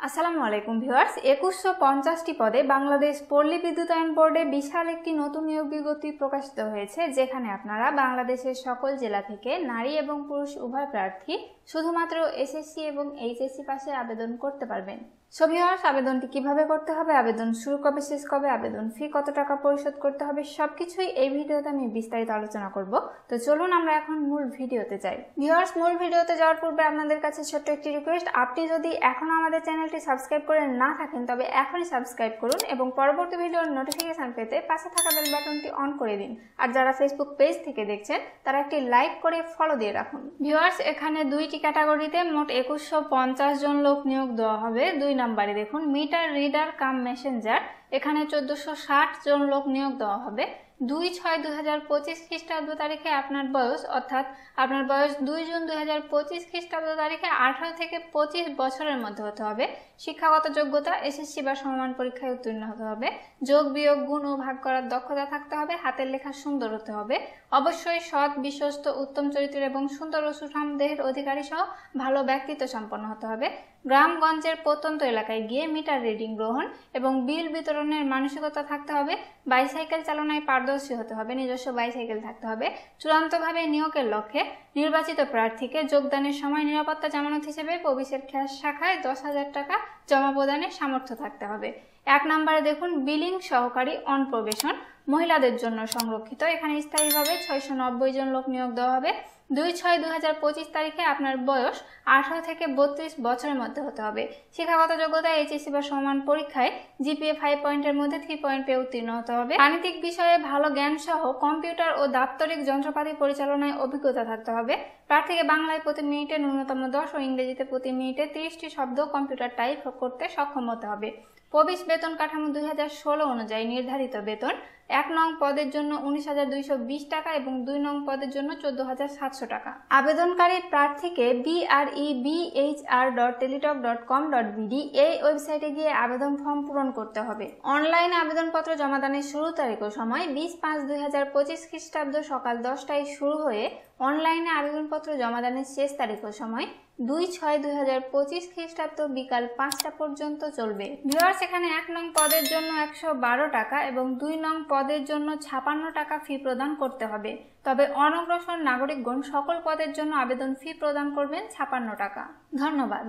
আসসালামু আলাইকুম ভিউয়ার্স, 2150টি পদে বাংলাদেশ পল্লী বিদ্যুতায়ন বোর্ডে বিশাল একটি নতুন নিয়োগ বিজ্ঞপ্তি প্রকাশিত হয়েছে, যেখানে আপনারা বাংলাদেশের সকল জেলা থেকে নারী এবং পুরুষ উভয় প্রার্থী শুধুমাত্র এসএসসি এবং এইচএসসি পাশে আবেদন করতে পারবেন। সো ভিউয়ার্স, আবেদনটি কিভাবে করতে হবে, আবেদন শুরু কবে শেষ কবে, আবেদন ফি কত টাকা পরিশোধ করতে হবে, সবকিছুই এই ভিডিওতে আমি বিস্তারিত আলোচনা করব। তো চলুন আমরা এখন মূল ভিডিওতে যাই। ভিউয়ার্স, মূল ভিডিওতে যাওয়ার পূর্বে আপনাদের কাছে ছোট্ট একটি রিকোয়েস্ট, আপনি যদি এখনো আমাদের চ্যানেলটি সাবস্ক্রাইব করে না থাকেন তবে এখনই সাবস্ক্রাইব করুন এবং পরবর্তী ভিডিওর নোটিফিকেশন পেতে পাশে থাকা বেল বাটনটি অন করে দিন। আর যারা ফেসবুক পেজ থেকে দেখছেন তারা একটি লাইক করে ফলো দিয়ে রাখুন। ভিউয়ার্স, এখানে দুইটি ক্যাটাগরিতে মোট 2150 জন লোক নিয়োগ দেওয়া হবে। 2 নম্বরে দেখুন মিটার রিডার কাম মেসেঞ্জার, এখানে 1460 জন লোক নিয়োগ দেওয়া হবে। 2/6/2025 খ্রিস্টাব্দ তারিখে আপনার বয়স, অর্থাৎ আপনার বয়স 2 জুন 2025 খ্রিস্টাব্দ তারিখে 18 থেকে 25 বছরের মধ্যে হতে হবে। শিক্ষাগত যোগ্যতা এসএসসি বা সমমান পরীক্ষায় উত্তীর্ণ হতে হবে। যোগ বিয়োগ গুণ ও ভাগ করার দক্ষতা থাকতে হবে। হাতের লেখা সুন্দর হতে হবে। অবশ্যই সৎ, বিশ্বস্ত, উত্তম চরিত্রের এবং সুন্দর ও সুঠাম দেহের অধিকারী সহ ভালো ব্যক্তিত্ব সম্পন্ন হতে হবে। গ্রামগঞ্জের প্রত্যন্ত এলাকায় গিয়ে মিটার রিডিং গ্রহণ এবং বিল বিতরণের মানসিকতা থাকতে হবে। বাইসাইকেল চালনায় পারদর্শী হতে হবে। নিজস্ব বাইসাইকেল থাকতে হবে। চূড়ান্তভাবে নিয়োগের লক্ষ্যে নির্বাচিত প্রার্থীকে যোগদানের সময় নিরাপত্তা জামানত হিসেবে প্রবেশের ক্যাশ শাখায় 10,000 টাকা জমা প্রদানের সামর্থ্য থাকতে হবে। 1 নম্বরে দেখুন বিলিং সহকারী অন প্রবেশন, মহিলাদের জন্য সংরক্ষিত, এখানে স্থায়ীভাবে 690 জন লোক নিয়োগ দেওয়া হবে। 2/6/2025 তারিখে আপনার বয়স 18 থেকে 32 বছরের মধ্যে হতে হবে। শিক্ষাগত যোগ্যতা এইচএসসি বা সমান পরীক্ষায় জিপিএ 5 পয়েন্টের মধ্যে 3 পয়েন্ট পেয়ে উত্তীর্ণ হতে হবে। গাণিতিক বিষয়ে ভালো জ্ঞান সহ কম্পিউটার ও দাপ্তরিক যন্ত্রপাতি পরিচালনায় অভিজ্ঞতা থাকতে হবে। প্রার্থীকে বাংলায় প্রতি মিনিটে ন্যূনতম 10 ও ইংরেজিতে প্রতি মিনিটে 30টি শব্দ কম্পিউটার টাইপ করতে সক্ষম হতে হবে। প্রবেশ বেতন কাঠামো 2016 অনুযায়ী নির্ধারিত বেতন 1 নং পদের জন্য 19,220 টাকা এবং 2 নং পদের জন্য 14,700 টাকা। আবেদনকারী প্রার্থীকে brebhr.teletalk.com.bd এই ওয়েবসাইটে গিয়ে আবেদন ফর্ম পূরণ করতে হবে। অনলাইনে আবেদনপত্র জমাদানের শুরু তারিখ ও সময় 20/5/2025 খ্রিস্টাব্দ সকাল 10টায় শুরু হয়ে অনলাইনে আবেদনপত্র জমাদানের শেষ তারিখ ও সময় 2/6/2025 খ্রিস্টাব্দ বিকাল 5টা পর্যন্ত চলবে। ভিউয়ার্স, এখানে 1 নং পদের জন্য 112 টাকা এবং 2 নং পদের জন্য 56 টাকা ফি প্রদান করতে হবে। তবে অনগ্রসর নাগরিকগণ সকল পদের জন্য আবেদন ফি প্রদান করবেন 56 টাকা। ধন্যবাদ।